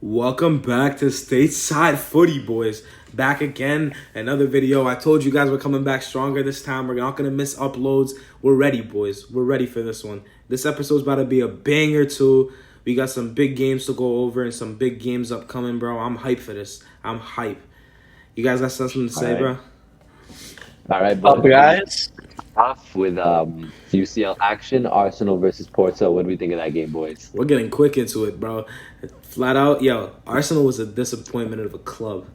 Welcome back to Stateside Footy, boys. Back again, another video. I told you guys we're coming back stronger this time. We're not going to miss uploads. We're ready, boys. We're ready for this one. This episode's about to be a banger, too. We got some big games to go over and some big games upcoming, bro. I'm hyped for this. I'm hyped. You guys got something to say, bro? All right, Up, guys. Off with UCL action, Arsenal versus Porto. What do we think of that game, boys? We're getting quick into it, bro. Flat out, Arsenal was a disappointment of a club.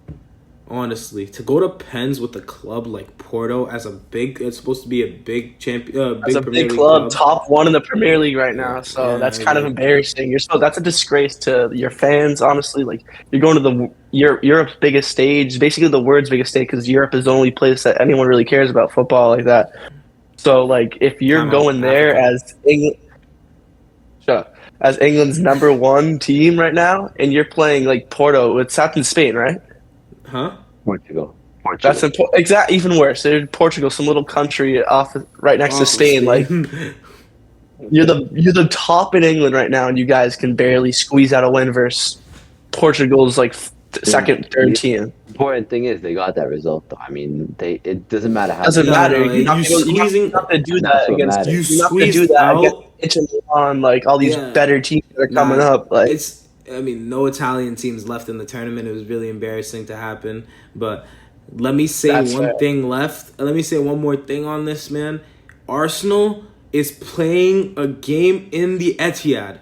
Honestly, to go to Pens with a club like Porto it's supposed to be a big champion, It's a big club, top one in the Premier League right now. So that's kind of embarrassing. That's a disgrace to your fans. Honestly, like you're going to Europe's biggest stage, basically the world's biggest stage, because Europe is the only place that anyone really cares about football like that. So like if you're going there as England's number one team right now, and you're playing like Porto, it's out in Spain, right? Huh? Portugal. That's even worse. They're in Portugal, some little country right next to Spain. Like you're the top in England right now, and you guys can barely squeeze out a win versus Portugal's like second, third team. The important thing is they got that result, though. I mean, it doesn't matter how. Doesn't matter. You have to do that against. You have to do that against Milan, like all these better teams that are coming up. Like no Italian teams left in the tournament. It was really embarrassing to happen. But let me say Let me say one more thing on this, man. Arsenal is playing a game in the Etihad.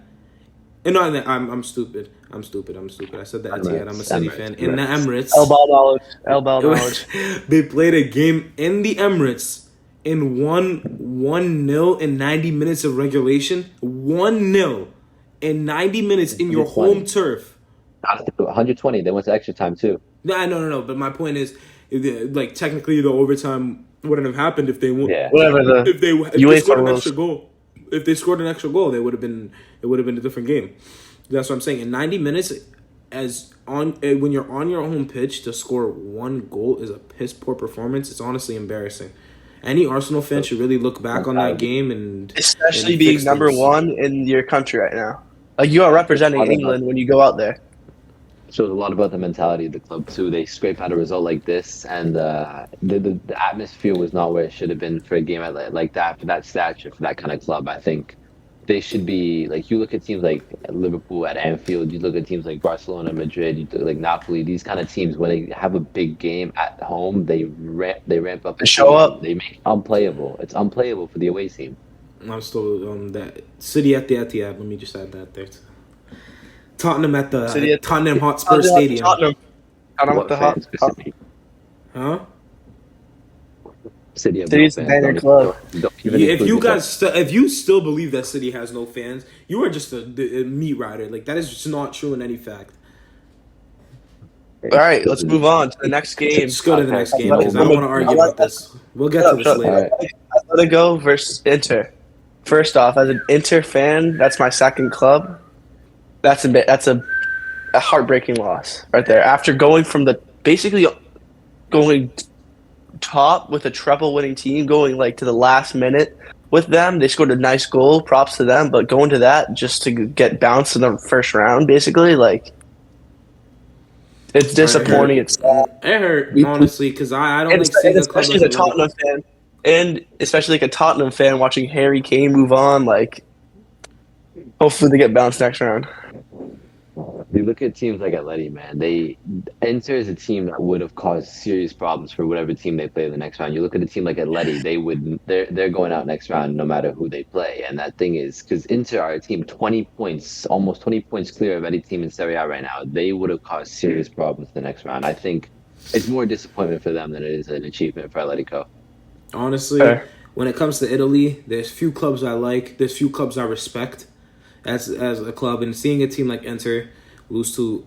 And no, I'm stupid. I said the Etihad. I'm a City fan. In the Emirates. El Bal knowledge. They played a game in the Emirates and won 1-0 in 90 minutes of regulation. 1-0 in 90 minutes in your home turf. 120. They went to extra time too. No. But my point is, like technically, the overtime wouldn't have happened if they won. Yeah. If they scored an extra goal. If they scored an extra goal, it would have been a different game. That's what I'm saying. In 90 minutes, when you're on your home pitch to score one goal is a piss poor performance. It's honestly embarrassing. Any Arsenal fan should really look back on that game especially being number one in your country right now. Like you are representing England when you go out there. Shows a lot about the mentality of the club too. They scrape out a result like this, and the atmosphere was not where it should have been for a game like that, for that stature, for that kind of club. I think they should be like, you look at teams like Liverpool at Anfield, you look at teams like Barcelona, Madrid, you look like Napoli. These kind of teams, when they have a big game at home, they ramp up. They show up. They make it unplayable. It's unplayable for the away team. I'm still that City at the Etihad. Let me just add that there. Tottenham at the Tottenham Hotspur Stadium. Tottenham at the Hotspur. Huh? City's a banner club. If you still believe that City has no fans, you are just a meat rider. Like that is just not true in any fact. All right, let's move on to the next game. Let's go to the next game because I don't want to argue about this. We'll get to this later. Atletico versus Inter. First off, as an Inter fan, that's my second club. That's a heartbreaking loss right there. After going from going top with a treble-winning team, going like to the last minute with them, they scored a nice goal. Props to them, but going to that just to get bounced in the first round, basically, like it's disappointing. It hurt honestly because I don't like seeing especially a Tottenham fan, and especially like a Tottenham fan watching Harry Kane move on. Like, hopefully they get bounced next round. You look at teams like Atleti, man. Inter is a team that would have caused serious problems for whatever team they play in the next round. You look at a team like Atleti, they're going out next round no matter who they play. And that thing is, because Inter are a team almost 20 points clear of any team in Serie A right now. They would have caused serious problems the next round. I think it's more disappointment for them than it is an achievement for Atletico. Honestly, when it comes to Italy, there's few clubs I like. There's few clubs I respect as a club, and seeing a team like Inter lose to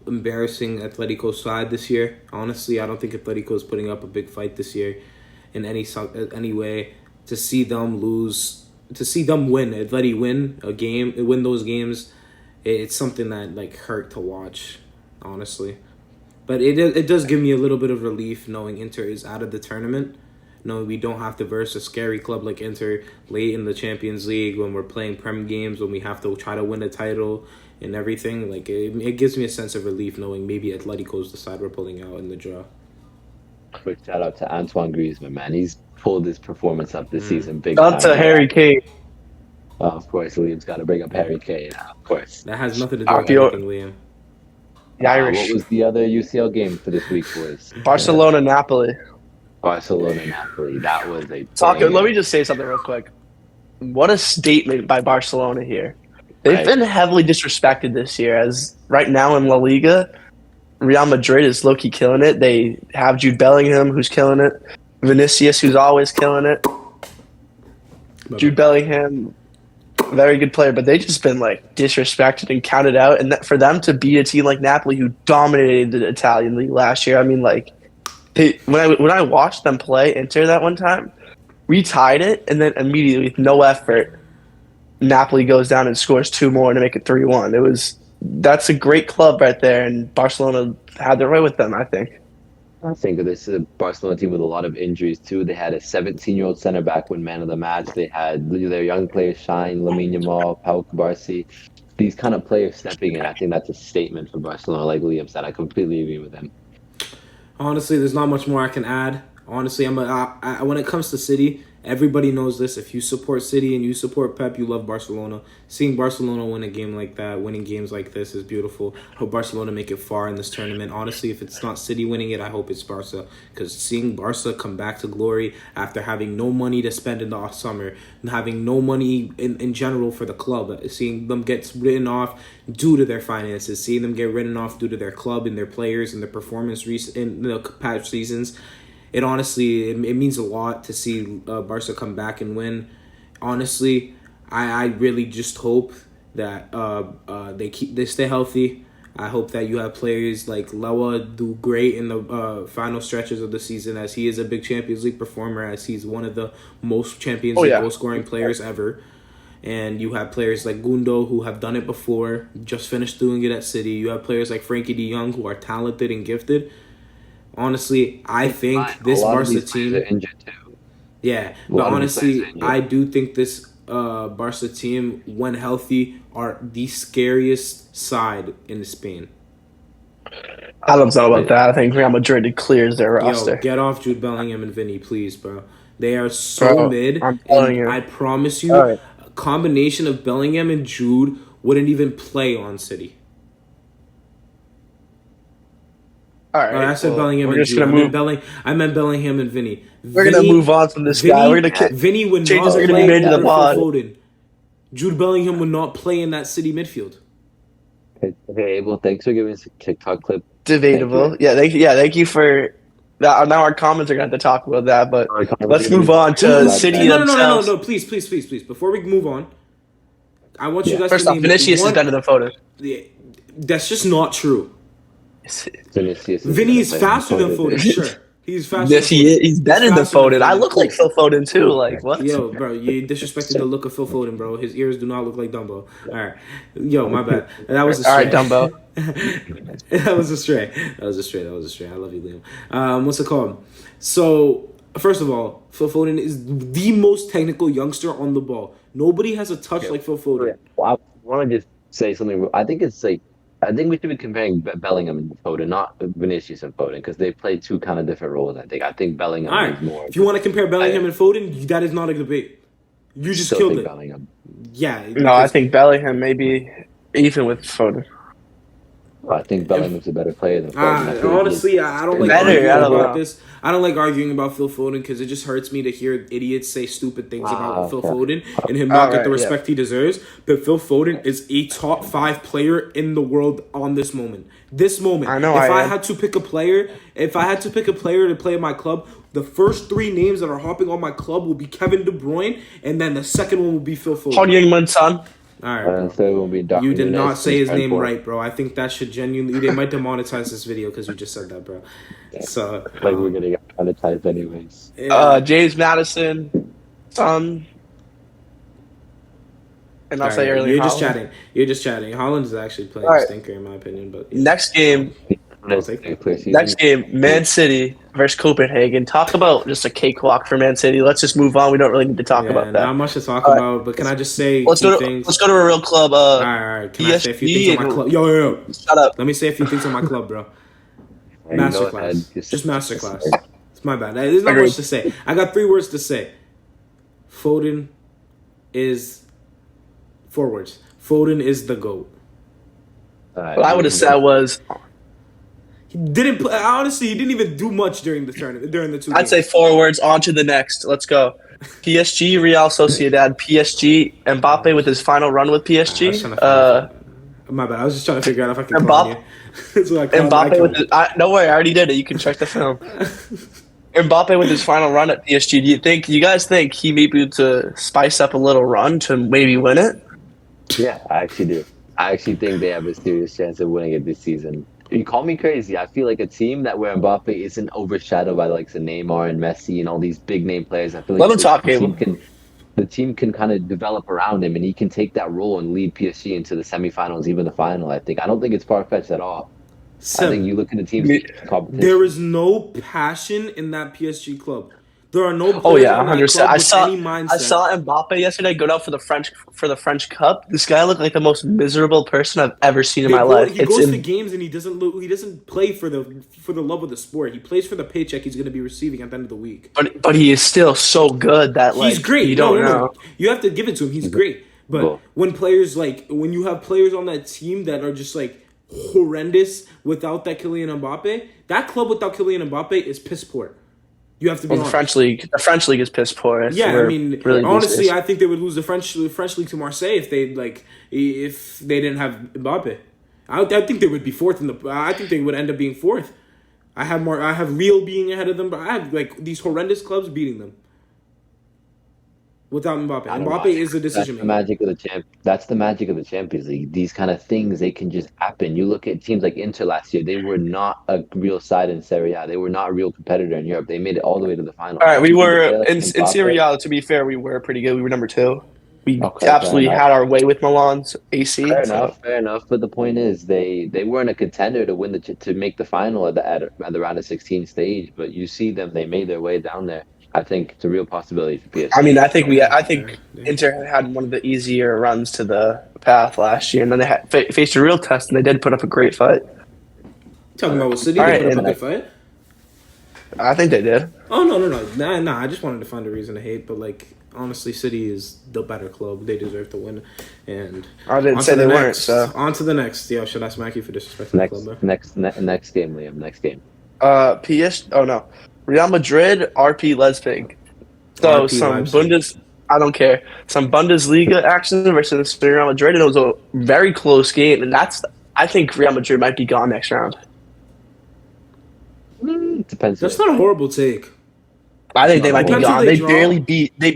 embarrassing Atletico side this year. Honestly, I don't think Atletico is putting up a big fight this year in any way. To see them win, Atleti win those games, it's something that like hurt to watch, honestly. But it does give me a little bit of relief knowing Inter is out of the tournament. No, we don't have to verse a scary club like Inter late in the Champions League when we're playing Prem games, when we have to try to win a title and everything, like it gives me a sense of relief knowing maybe Atletico is the side we're pulling out in the draw. Quick shout out to Antoine Griezmann, man. He's pulled his performance up this season big Not time. to Harry Kane. Of course, Liam's got to bring up Harry Kane. Of course. That has nothing to do with Akio- anything, Liam. The Irish. What was the other UCL game for this week, boys? Barcelona, Napoli. Barcelona, Napoli. That was a. Let me just say something real quick. What a statement by Barcelona here. They've Right. been heavily disrespected this year, as right now in La Liga, Real Madrid is low-key killing it. They have Jude Bellingham, who's killing it. Vinicius, who's always killing it. Jude Bellingham, very good player, but they just been like disrespected and counted out. And that, for them to beat a team like Napoli, who dominated the Italian league last year, I mean, like when I watched them play Inter that one time, we tied it, and then immediately with no effort, Napoli goes down and scores 2 more to make it 3-1. That's a great club right there, and Barcelona had their way with them, I think. I think this is a Barcelona team with a lot of injuries too. They had a 17-year-old center back win man of the match. They had their young players shine, Lamine Yamal, Pau Kubarsi. These kind of players stepping in. I think that's a statement for Barcelona. Like Liam said, I completely agree with him. Honestly, there's not much more I can add. Honestly, when it comes to City, everybody knows this. If you support City and you support Pep, you love Barcelona. Seeing Barcelona win a game like that, winning games like this is beautiful. Hope Barcelona make it far in this tournament. Honestly, if it's not City winning it, I hope it's Barca. Because seeing Barca come back to glory after having no money to spend in the summer, and having no money in general for the club, seeing them get written off due to their finances, seeing them get written off due to their club and their players and their performance in the past seasons, it honestly, it means a lot to see Barca come back and win. Honestly, I really just hope that they stay healthy. I hope that you have players like Lewa do great in the final stretches of the season, as he is a big Champions League performer, as he's one of the most Champions League goal-scoring players ever. And you have players like Gundo who have done it before, just finished doing it at City. You have players like Frankie de Jong who are talented and gifted. Honestly, I think this Barca team. Are injured too. Yeah, but honestly, I do think this Barca team, when healthy, are the scariest side in Spain. I don't know about that. I think Real Madrid clears their roster. Yo, get off Jude Bellingham and Vinny, please, bro. They are so mid. I'm telling you. I promise you, a combination of Bellingham and Jude wouldn't even play on City. All right, I said Bellingham and Jude. I meant Bellingham and Vinny. We're going to move on from this guy. We're going to Vinny would changes not are gonna play be made to the for pod. Foden. Jude Bellingham would not play in that City midfield. Okay, well, thanks for giving us a TikTok clip. Debatable. Thank you for that. Now our comments are going to have to talk about that, but let's move on to City themselves. No, please. Before we move on, I want you guys First to off, name Vinicius one. is better than Foden. That's just not true. Vinicius Vinny is faster than Foden, sure. He's faster. Yes, he is. He's better than Foden. I look like Phil Foden too. Like what? Yo, bro, you disrespected the look of Phil Foden, bro. His ears do not look like Dumbo. All right, yo, my bad. That was a stray. All right, Dumbo. That was a stray. I love you, Liam. What's it called? So, first of all, Phil Foden is the most technical youngster on the ball. Nobody has a touch like Phil Foden. Well, I want to just say something. I think we should be comparing Bellingham and Foden, not Vinicius and Foden, because they play two kind of different roles. I think Bellingham is more. If you want to compare Bellingham and Foden, that is not a debate. You just killed it. Bellingham. Yeah. No, I think Bellingham maybe even with Foden. I think Bellingham's a better player than Foden. Honestly, I don't like arguing about this. I don't like arguing about Phil Foden because it just hurts me to hear idiots say stupid things about Phil Foden and him not get the respect he deserves. But Phil Foden is a top 5 player in the world on this moment. I know. If I had to pick a player to play in my club, the first 3 names that are hopping on my club will be Kevin De Bruyne, and then the second one will be Phil Foden. Hon Young-min Son. All right, bro. You did not say his name right, bro. I think that should genuinely... They might demonetize this video because you just said that, bro. So... Like we're going to get monetized anyways. James Madison, Son. And I'll say earlier, You're just chatting. Holland is actually playing a stinker, in my opinion. But Next game, Man City versus Copenhagen. Talk about just a cakewalk for Man City. Let's just move on. We don't really need to talk Yeah, about that. not much to talk All right. about, but can I just say Let's two go to things? let's go to a real club. All right. Can I say a few PSG things on my and- club? Yo. Shut up. Let me say a few things on my club, bro. And go Masterclass. ahead. Just masterclass. It's my bad. There's not Agreed. much to say. I got 3 words to say. Foden is 4 words. Foden is the GOAT. What I would have said was, He didn't play, honestly, he didn't even do much during the tournament, during the 2 I'd say games. 4 words. On to the next. Let's go. PSG, Real Sociedad. PSG, Mbappe with his final run with I was trying PSG. to figure- my bad. I was just trying to figure out if I could call you. That's what I called Mbappe it. with his, don't worry, I already did it. You can check the film. Mbappe with his final run at PSG. Do you guys think he may be able to spice up a little run to maybe win it? Yeah, I actually do. I actually think they have a serious chance of winning it this season. You call me crazy. I feel like a team that where Mbappe isn't overshadowed by the likes of Neymar and Messi and all these big name players. I feel like Let him talk, Caleb. the team can kind of develop around him, and he can take that role and lead PSG into the semifinals, even the final. I don't think it's far fetched at all. I Sim, think you look at the team's competition. there is no passion in that PSG club. There are no players Oh yeah, on that 100%. club I with saw any mindset. I saw Mbappe yesterday go down for the French Cup. This guy looked like the most miserable person I've ever seen in my life. He goes to games and he doesn't play for the love of the sport. He plays for the paycheck he's going to be receiving at the end of the week. but he is still so good that like He's great. You don't know. You have to give it to him. He's great. But Cool. when you have players on that team that are just like horrendous without that Kylian Mbappe, that club without Kylian Mbappe is piss poor. You have to be Well, honest. the French league is piss poor. It's Yeah, I where mean, really honestly, decent. I think they would lose the French league to Marseille if they didn't have Mbappe. I think they would be fourth in the. I think they would end up being fourth. I have Real being ahead of them, but I have like these horrendous clubs beating them without Mbappe. I don't Mbappe know. is the That's decision the maker. magic of the That's the magic of the Champions League. These kind of things, they can just happen. You look at teams like Inter last year; they were not a real side in Serie A. They were not a real competitor in Europe. They made it all the way to the final. All right, we You were look at in Mbappe, Serie A. To be fair, we were pretty good. We were number 2. We Okay, absolutely fair enough. had our way with Milan's AC. Fair enough. But the point is, they weren't a contender to win to make the final at the round of 16 stage. But you see them; they made their way down there. I think it's a real possibility for PSG. I mean, I think Inter had one of the easier runs to the path last year, and then they faced a real test, and they did put up a great fight. Talking about what City All they right, put up a and good fight. I think they did. Oh no! Nah. I just wanted to find a reason to hate, but like honestly, City is the better club. They deserve to win. And I didn't on say to the they weren't. next. So On to the next. Yo, should I smack you for disrespecting the club, bro? Next game, Liam. Next game. PS. Oh no, Real Madrid, RP Leipzig. So RP some Leipzig. I don't care. Some Bundesliga action versus Real Madrid, and it was a very close game. And I think Real Madrid might be gone next round. Depends. That's not a horrible take. I think they might be Depends who gone. they They draw.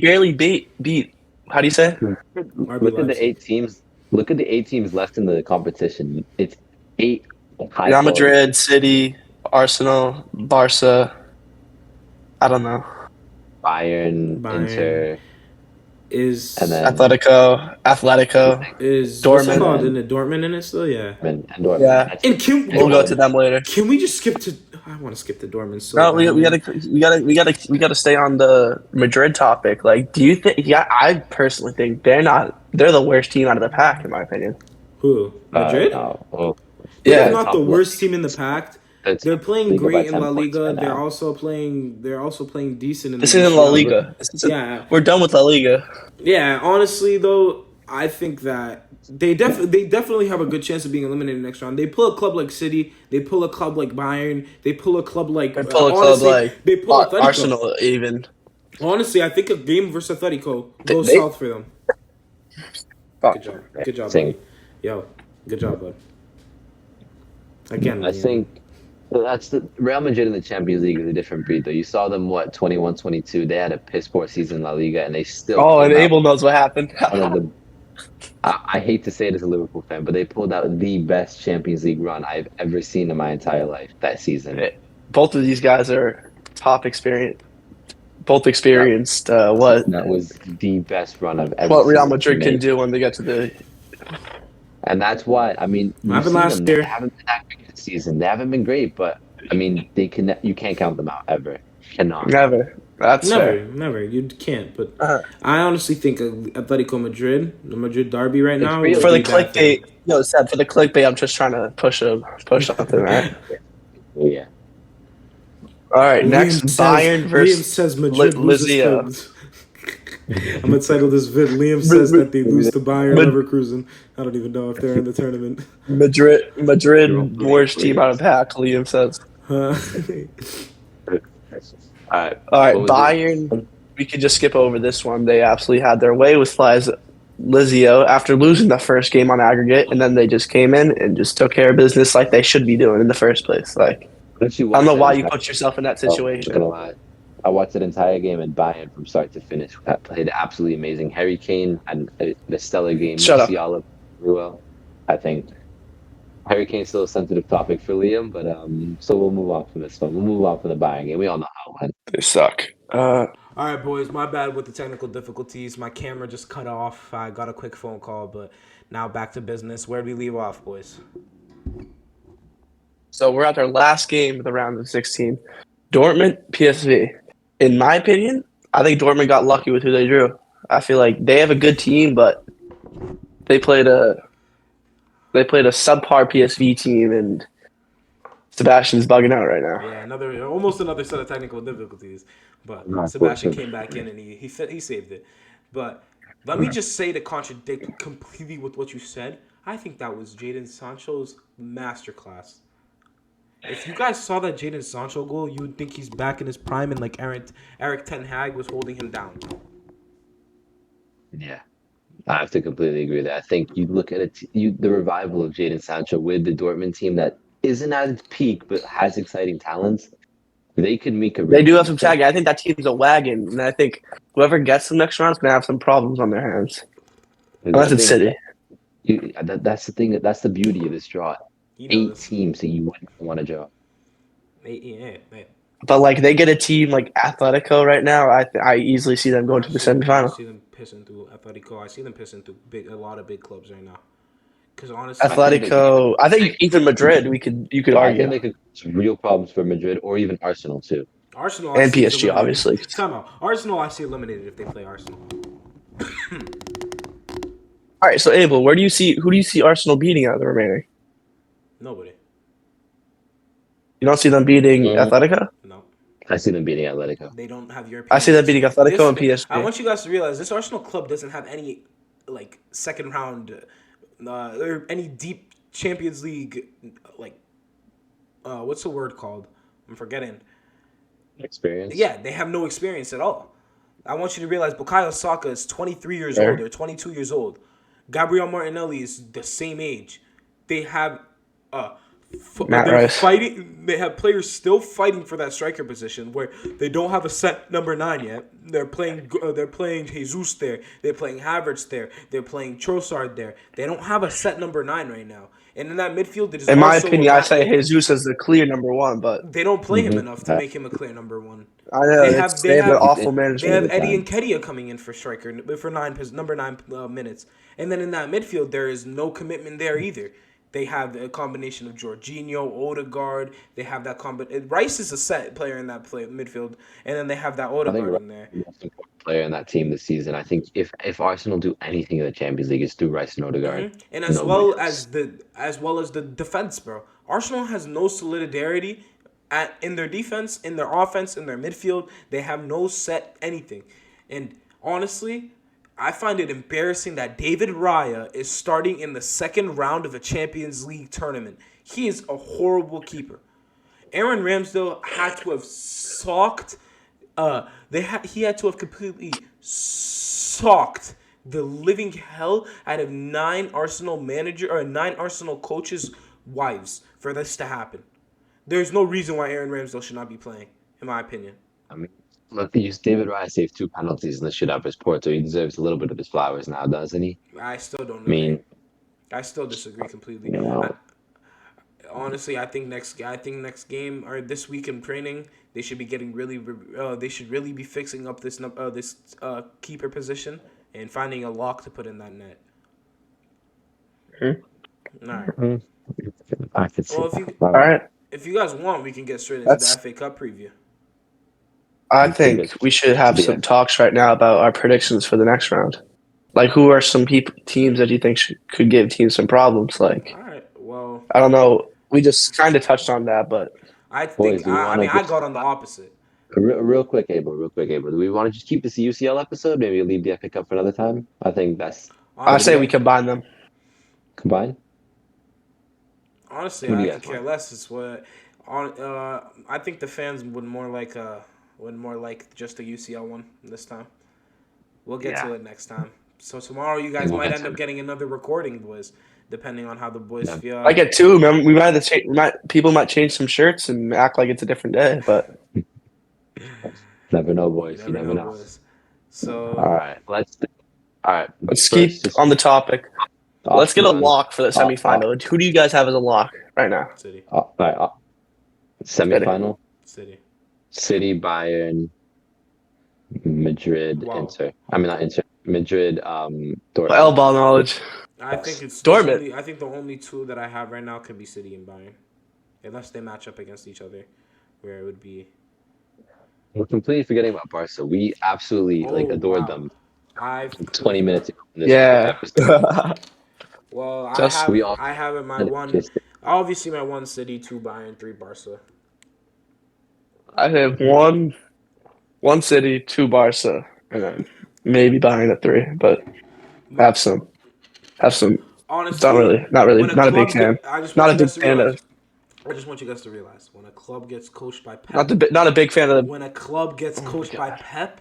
barely beat. How do you say? Look at the 8 teams. Look at the 8 teams left in the competition. It's 8 high. Real quality. Madrid, City, Arsenal, Barca. I don't know. Bayern, Bayern. Inter, Is and then Atletico. is Dortmund. what's it called? In it Dortmund in it still? Yeah. and Dortmund. Yeah. That's- And can We'll go to them later. Can we just skip to? I want to skip to Dortmund. So No, bad, man. we gotta stay on the Madrid topic. Like, do you think? Yeah, I personally think they're the worst team out of the pack, in my opinion. Who Madrid? no. Oh, They're Yeah. not the worst team in the pack. that's- They're playing Liga by great in 10 La points Liga. right They're now. also playing decent in This the isn't La Bundesliga. Liga. Yeah. We're done with La Liga. Yeah, honestly though, I think that they definitely have a good chance of being eliminated next round. They pull a club like City, they pull a club like Bayern, they pull a club like They pull a club honestly, like they pull Atletico. Arsenal, even. Honestly, I think a game versus Atletico goes They- south for them. Good job, Sing. buddy. Yo, good job, bud. Again, I think that's the Real Madrid in the Champions League is a different breed, though. You saw them 21-22. They had a piss poor season in La Liga, and they still. Oh, and pulled out Abel knows what happened. one of the. I hate to say it as a Liverpool fan, but they pulled out the best Champions League run I've ever seen in my entire life that season. Both of these guys are top experience. Both experienced what That was the best run I've ever what seen. Real Madrid can made. do when they get to the. And that's why, I mean, What happened you see last them, year? They haven't been that great this season. They haven't been great, but I mean, they can. You can't count them out ever. Cannot. Never. That's fair. Never. You can't. But Uh, I honestly think Atletico Madrid, the Madrid derby right It's now, real. would for the be that clickbait, Seb, for the clickbait, I'm just trying to push something, right? thing. Yeah. All right, next Bayern Liam versus says Madrid loses Lazio. to. I'm gonna title this vid. Liam says that they lose to Bayern Mad- Leverkusen. I don't even know if they're in the tournament. Madrid, worst team out of pack. Liam says. Uh, All right. All right, What was Bayern. it? We could just skip over this one. They absolutely had their way with Flies Lazio after losing the first game on aggregate, and then they just came in and just took care of business like they should be doing in the first place. Like, Didn't you I don't watch know that why you entire- put yourself in that Oh, I'm not situation. gonna lie. I watched that entire game and Bayern from start to finish. Played absolutely amazing. Harry Kane had a stellar game. Shut up. Musiala very well. I think Harry Kane's still a sensitive topic for Liam, but so we'll move on from this one. We'll move on from the Bayern game. We all know how it went. They suck. All right, boys. My bad with the technical difficulties. My camera just cut off. I got a quick phone call, but now back to business. Where did we leave off, boys? So we're at our last game of the round of 16. Dortmund, PSV. In my opinion, I think Dortmund got lucky with who they drew. I feel like they have a good team, but they played a subpar PSV team, and Sebastian's bugging out right now. Yeah, almost another set of technical difficulties, but No, Sebastian unfortunately. came back in and he saved it. But let me just say to contradict completely with what you said, I think that was Jadon Sancho's masterclass. If you guys saw that Jadon Sancho goal, you would think he's back in his prime and like Eric Ten Hag was holding him down. Yeah. I have to completely agree with that. I think you look at it, the revival of Jadon Sancho with the Dortmund team that isn't at its peak but has exciting talents. They could make a. They do have some tagging. I think that team's a wagon, and I think whoever gets them next round is going to have some problems on their hands. Unless it's City. That's the thing. That's the beauty of this draw. You know 8 this. teams that you wouldn't want to draw. Yeah. But like they get a team like Atletico right now, I easily see them going to the I semifinal. see them pissing through Atletico. I see them pissing through a lot of big clubs right now. Because honestly, Atletico, I think even Madrid, you could I argue, think they could cause real problems for Madrid or even Arsenal too. Arsenal and I see is PSG eliminated. obviously. Time out. Arsenal I see eliminated if they play Arsenal. All right, so Abel, who do you see Arsenal beating out of the remaining? Nobody. You don't see them beating Yeah. Atletico? No. I see them beating Atletico. They don't have European. I see them beating Atletico and This- I PSG. want you guys to realize this Arsenal club doesn't have any like second round or any deep Champions League like what's the word called? I'm forgetting. Experience. Yeah, they have no experience at all. I want you to realize Bukayo Saka is 23 years Fair. old or 22 years old. Gabriel Martinelli is the same age. They have Matt they're Rice. fighting. They have players still fighting for that striker position where they don't have a set number 9 yet. They're playing. They're playing Jesus there. They're playing Havertz there. They're playing Trossard there. They don't have a set number 9 right now. And in that midfield, it is In my also opinion, I say Jesus is the clear number one, but they don't play him Mhm. enough to make him a clear number 1. I know They have- they have have- an awful They management. have the Eddie time. and Kedia coming in for striker for number 9 minutes, and then in that midfield there is no commitment there either. They have a combination of Jorginho, Odegaard. They have that Rice is a set player in that midfield, and then they have that I think Odegaard Rice in there. is the most important player in that team this season. I think if Arsenal do anything in the Champions League, it's through Rice and Odegaard. And as Nobody well else. as the defense, bro. Arsenal has no solidarity in their defense, in their offense, in their midfield. They have no set anything. And honestly, I find it embarrassing that David Raya is starting in the second round of a Champions League tournament. He is a horrible keeper. Aaron Ramsdale had to have socked. He had to have completely socked the living hell out of 9 Arsenal coaches' wives for this to happen. There's no reason why Aaron Ramsdale should not be playing, in my opinion. I mean, look, David Raya saved 2 penalties in the shootout for his Porto. He deserves a little bit of his flowers now, doesn't he? I still don't I agree. mean, I still disagree completely. you know, Honestly, I think next game or this week in training, they should be getting they should really be fixing up this keeper position and finding a lock to put in that net. All right. I could see Well, that. all right. If you guys want, we can get straight into That's- the FA Cup preview. I think we should have some talks right now about our predictions for the next round. Like, who are some teams that you think could give teams some problems? Like, All right. Well, I don't know. We just kind of touched on that, but I Boys, think do we I wanna mean I get- got on the opposite. Real quick, Abel. Do we want to just keep this a UCL episode? Maybe leave the FA Cup for another time? I think that's I say we Honestly, combine them. combined. honestly, Who do I you could guys care want? less. It's what I think the fans would more like just a UCL one this time. We'll get to it next time. So tomorrow you guys We'll might get end to up it. getting another recording, boys, depending on how the boys Yeah. feel. I get two. Man, we might have to people might change some shirts and act like it's a different day, but Never know, You boys. You never know. boys. So All right, let's first, keep just on the topic. Let's get a option one. lock for the semifinal. Who do you guys have as a lock right now? City, All right, semifinal. City. Bayern, Madrid, Wow. Inter. I mean, not Inter. Madrid, Dortmund. L ball knowledge. I think it's Dortmund. I think the only two that I have right now could be City and Bayern, unless they match up against each other, where it would be. We're completely forgetting about Barca. We absolutely adored them I've 20 minutes ago. in this Yeah. episode. Well, Just- we all- I have it my one. Obviously, my one City, two Bayern, three Barca. I have one City, two Barca, and then maybe Bayern at three. But have some. Honestly, Not really, when not a big club fan. I just Not want a you big guys to fan realize. of. I just want you guys to realize when a club gets coached by Pep. Not a big fan of. When a club gets coached by Pep,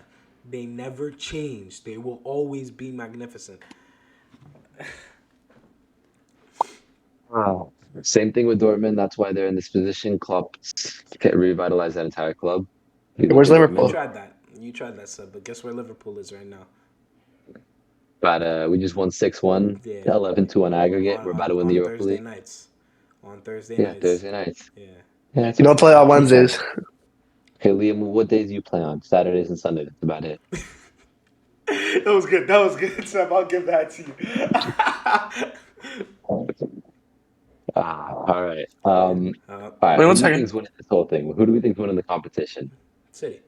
they never change. They will always be magnificent. Wow. Same thing with Dortmund. That's why they're in this position. Klopp can revitalize that entire club. Where's Liverpool? You tried that, sub. But guess where Liverpool is right now? But we just won 6-1, Yeah. 11-2 on aggregate. We're about to win the Europa Thursday League. nights. On Thursday Yeah, nights. Thursday nights. Yeah. Yeah, You don't play on Wednesdays. Okay, Liam, what days do you play on? Saturdays and Sundays. That's about it. That was good, Seb. I'll give that to you. All right. All right. Wait, Who one do you second. think's winning this whole thing? Who do we think's winning the competition? City.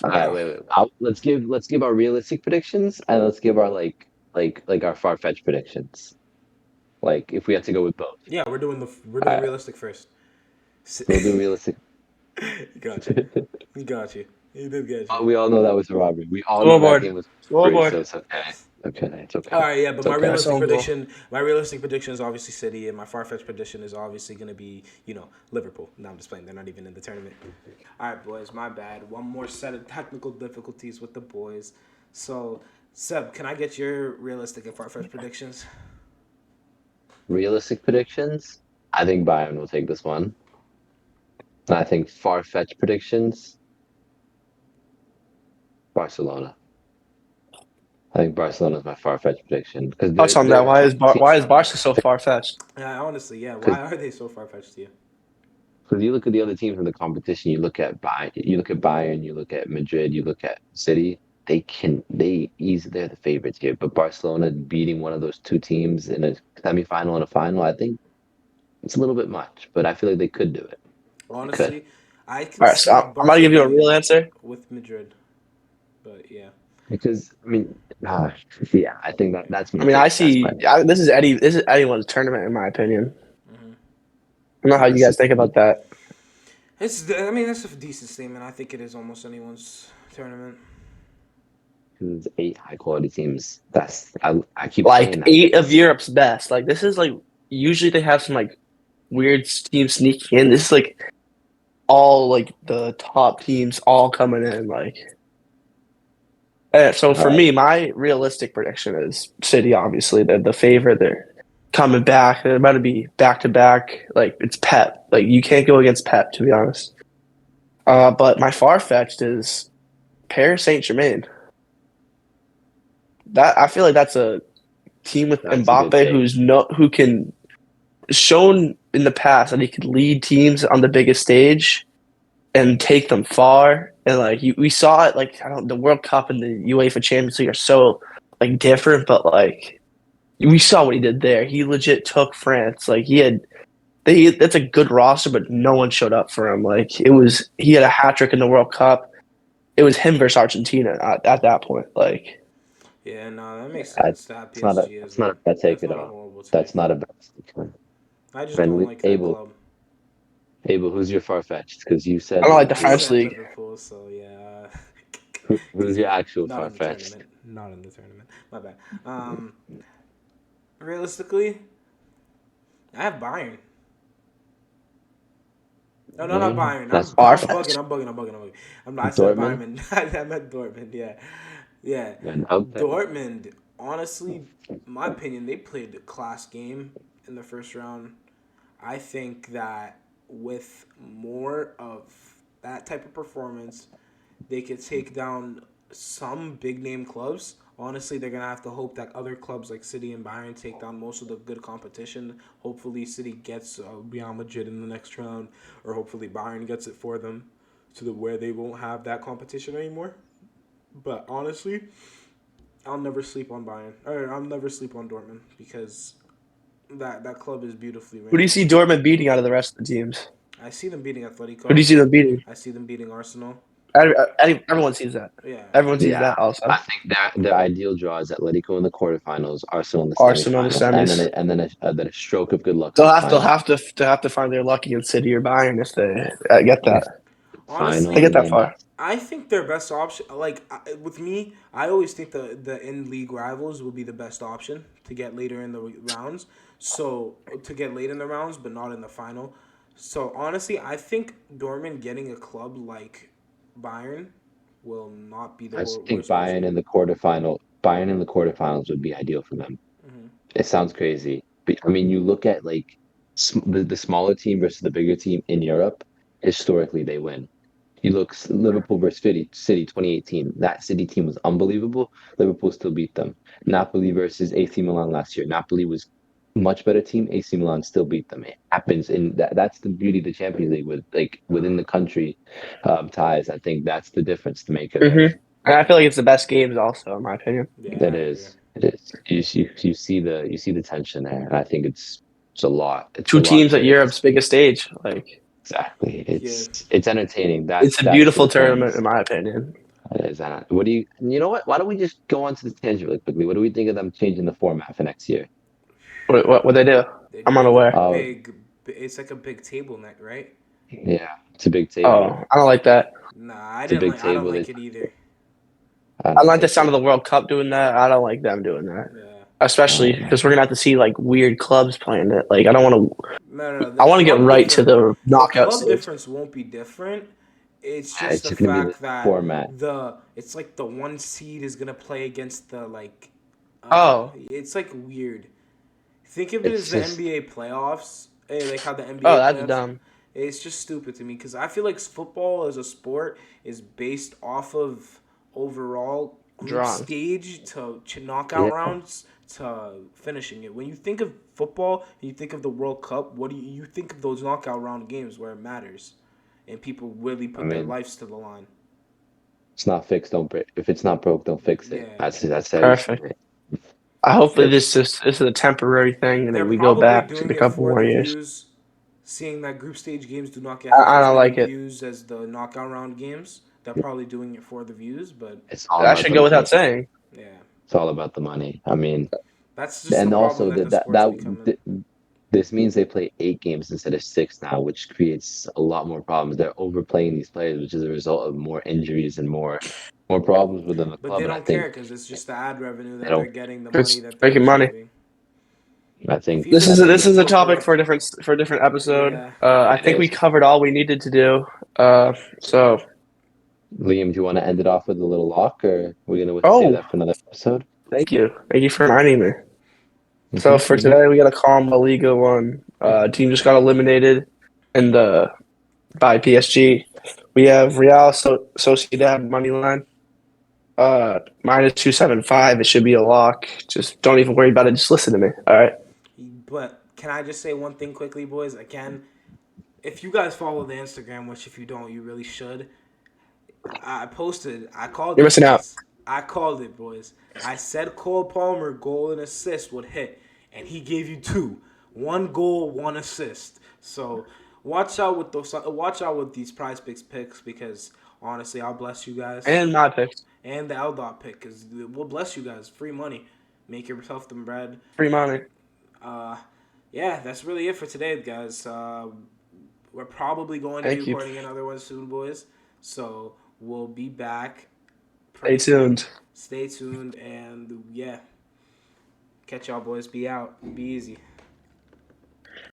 All right, wait. Let's give our realistic predictions and let's give our like our far-fetched predictions. Like if we had to go with both, Yeah, we're doing Alright. realistic first. we'll do realistic. Got you. Got you. You did get you. We all know that was a robbery. We all Scoreboard. know that game was free, Scoreboard. so it's okay. Okay, it's okay. All right, yeah, but It's my okay. realistic prediction is obviously City, and my far-fetched prediction is obviously going to be, Liverpool. No, I'm just playing. They're not even in the tournament. All right, boys, my bad. One more set of technical difficulties with the boys. So, Seb, can I get your realistic and far-fetched predictions? Realistic predictions? I think Bayern will take this one. And I think far-fetched predictions. Barcelona. I think Barcelona is my far-fetched prediction because Touch on that. Why is Barca so far fetched? Yeah, honestly, yeah. Why are they so far-fetched to you? Because you look at the other teams in the competition, you look at Bayern, you look at Madrid, you look at City. They're the favorites here. But Barcelona beating one of those two teams in a semifinal and a final, I think it's a little bit much. But I feel like they could do it. Honestly, I can All right, so I'm about to give you a real answer. with Madrid. But, yeah. Because I mean, I think that's. I mean, this is anyone's tournament in my opinion. Mm-hmm. I don't know how you guys think about that. That's a decent statement. I think it is almost anyone's tournament. Because it's 8 high-quality teams. I keep Like saying that. 8 of Europe's best. Like this is like usually they have some like weird teams sneaking in. This is like all like the top teams all coming in. Like, so for me, my realistic prediction is City. Obviously, they're the favorite. They're coming back. They're about to be back to back. Like it's Pep. Like you can't go against Pep, to be honest. But my far fetched is Paris Saint-Germain. That I feel like that's a team with That's a good Mbappe take. who can shown in the past that he could lead teams on the biggest stage and take them far. And like we saw it, like the World Cup and the UEFA Champions League are so like different, but like we saw what he did there. He legit took France. Like he had that's a good roster, but no one showed up for him. Like he had a hat trick in the World Cup. It was him versus Argentina at that point. Like Yeah, no, that makes I, sense to have it's not a PSG as it's not a well. bad take That's at not a all. horrible take. That's not a bad take. I just don't Friendly, like that Abel, club. Abel, who's your far fetched? Because you I said don't like the I French Liverpool. said league. Liverpool, so yeah. Who's your actual Not far in the fetched? tournament. Not in the tournament. My bad. Realistically, I have Bayern. No, no, not Bayern. That's Far I'm fetched. bugging. I'm bugging. I'm bugging. I'm bugging. I said Dortmund. Bayern. I meant Dortmund. Yeah, yeah. And okay. Dortmund. Honestly, my opinion, they played a class game in the first round. I think that with more of that type of performance, they could take down some big name clubs. Honestly, they're gonna have to hope that other clubs like City and Bayern take down most of the good competition. Hopefully, City gets Real Madrid in the next round, or hopefully Bayern gets it for them, to the where they won't have that competition anymore. But honestly, I'll never sleep on Bayern, or I'll never sleep on Dortmund because that club is beautifully Who do you ran. see Dortmund beating out of the rest of the teams? I see them beating Who do Atletico. you see them beating? I see them beating Arsenal. Everyone sees that. Yeah, Everyone sees Yeah, that also. I think their ideal draw is Atletico in the quarterfinals, Arsenal in the Arsenal in the semifinals, and then semis. then a stroke of good luck in the They'll final. have to find their luck against City or Bayern if they get that. They Final, honestly, get and that then far. I think their best option, with me, I always think the in league rivals will be the best option to get later in the rounds. So to get late in the rounds, but not in the final. So honestly, I think Dortmund getting a club like Bayern will not be the I just think worst option. Bayern in the quarterfinals would be ideal for them. Hmm. It sounds crazy, but I mean, you look at like the smaller team versus the bigger team in Europe. Historically, they win. You look Liverpool versus City 2018. That City team was unbelievable. Liverpool still beat them. Napoli versus AC Milan last year. Napoli was much better team. AC Milan still beat them. It happens in that's the beauty of the Champions League with like within the country ties. I think that's the difference to make it there. And I feel like it's the best games also, in my opinion. Yeah, That I agree. is, it is. You see the tension there, and I think it's a lot. It's a Two lot teams at to Europe's biggest stage. Like exactly. Yeah. It's entertaining. it's a That's beautiful the thing. tournament in my opinion. It is. What do you know what? Why don't we just go on to the tangent really quickly? What do we think of them changing the format for next year? What they do? They're I'm doing a unaware. Oh, big. It's like a big table net, right? yeah, it's a big table. Oh, I don't like that. Nah, I It's a didn't big like. I don't table. like it either. I I don't like the like sound it. of the World Cup doing that. I don't like them doing that. Yeah. Especially because we're gonna have to see like weird clubs playing it. Like I don't want to. No, no, no. I want to get right to the The knockout club stage. difference won't be different. It's Yeah, just it's the just gonna be the fact that format. it's like the one seed is gonna play against the like. Oh, It's like weird. Think of it It's as the just NBA playoffs. Like how the oh, NBA that's playoffs. dumb. It's just stupid to me because I feel like football as a sport is based off of overall group Drawn. stage to knockout yeah. rounds to finishing it. When you think of football and you think of the World Cup, what do you think of those knockout round games where it matters and people really I put their mean, lives to the line? it's not fixed. Don't break. If it's not broke, don't fix it. Yeah. That's how you say Perfect. it. Hopefully It's this is a temporary thing, and They're then we go probably back in doing a it couple for more the years. views, seeing that group stage games do not get half I as don't many like it. views as the knockout round games. They're probably doing it for the views, but it's all That about should the go without money. saying. yeah, It's all about the money. I mean, that's just the and problem also that that the sport's becoming. this means they play 8 games instead of six now, which creates a lot more problems. They're overplaying these players, which is a result of more injuries and more problems within the But club. they And I don't care think because it's just the ad revenue they that they're don't. getting, the money It's that they're making money. receiving. I think FIFA is I This think is paying a it's topic for for a different episode. yeah. I it think we is. covered all we needed to do. So Liam, do you want to end it off with a little lock, or we're gonna save oh, that for another episode? thank you for reminding me. So for Hmm. today, we got a calm La Liga one. Team just got eliminated in the by PSG. We have Sociedad money line. Minus 275. It should be a lock. Just don't even worry about it. Just listen to me. All right. But can I just say one thing quickly, boys? Again, if you guys follow the Instagram, which if you don't, you really should. I posted. I called You're it, missing out. boys. I called it, boys. I said Cole Palmer goal and assist would hit, and he gave you two. 1 goal, 1 assist. So watch out with those. Watch out with these Prize picks because honestly, I'll bless you guys And my picks. and the LDOT pick because we'll bless you guys. Free money. Make yourself the bread. Free money. Yeah, that's really it for today, guys. We're probably going to be Thank you. recording another one soon, boys. So we'll be back. Stay tuned. Stay tuned, and yeah, catch y'all, boys. Be out. Be easy.